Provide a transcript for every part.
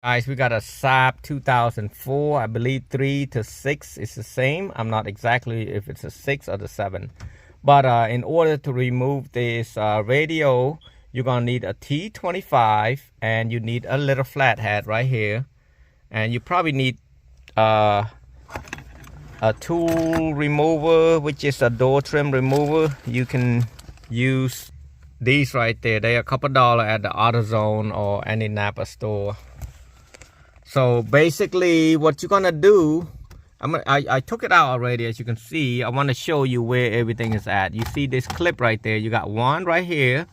Guys, we got a Saab 2004, I believe 3 to 6 is the same. I'm not exactly if it's a 6 or the 7. But in order to remove this radio, you're gonna need a T25 and you need a little flathead right here. And you probably need a tool remover, which is a door trim remover. You can use these right there. They're a couple $1 at the AutoZone or any Napa store. So basically what you're gonna do, I took it out already, as you can see. I want to show you where everything is at. You see this clip right there, you got one right here,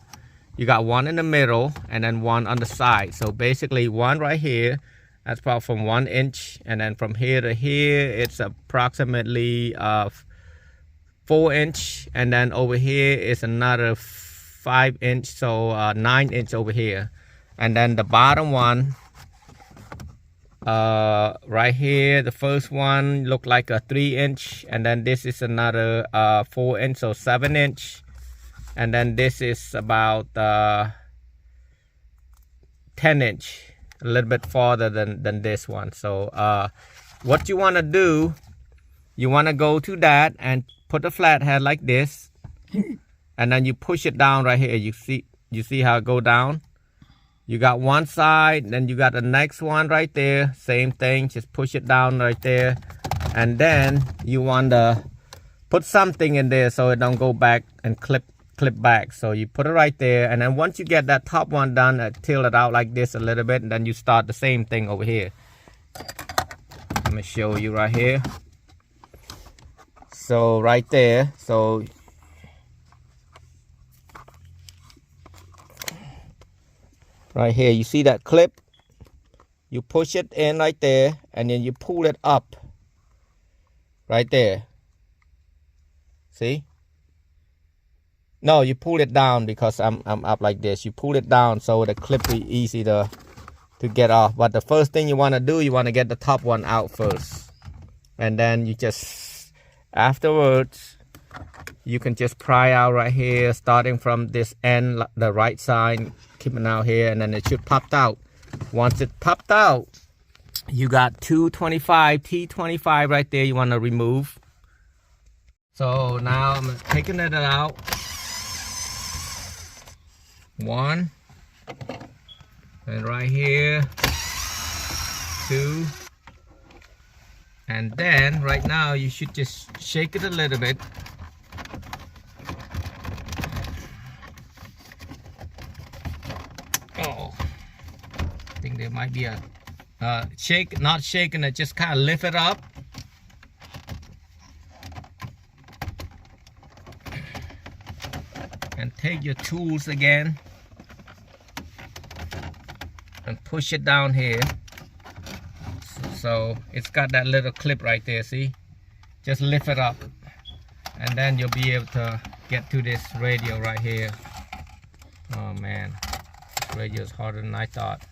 you got one in the middle, and then one on the side. So basically one right here, that's probably from 1 inch, and then from here to here it's approximately 4 inch, and then over here is another 5 inch, so 9 inch over here. And then the bottom one right here, the first one looked like a 3 inch, and then this is another 4 inch, so 7 inch, and then this is about 10 inch, a little bit farther than this one. So what you want to do, you want to go to that and put the flathead like this, and then you push it down right here. You see how it go down. You got one side, then you got the next one right there, same thing, just push it down right there. And then you want to put something in there so it don't go back and clip back. So you put it right there, and then once you get that top one done, tilt it out like this a little bit, and then you start the same thing over here. Let me show you right here. So right there, so right here, you see that clip? You push it in right there, and then you pull it up right there. See? No, you pull it down because I'm up like this. You pull it down so the clip is easy to get off. But the first thing you want to do, you want to get the top one out first, and then you just afterwards you can just pry out right here, starting from this end, the right side, keeping out here, and then it should pop out. Once it popped out, you got T25 right there you want to remove. So now I'm taking it out. One, and right here, 2, and then right now you should just shake it a little bit. Oh, I think there might be a shake, not shaking it, just kind of lift it up. And take your tools again and push it down here. So it's got that little clip right there, see? Just lift it up, and then you'll be able to get to this radio right here. Oh man, this radio is harder than I thought.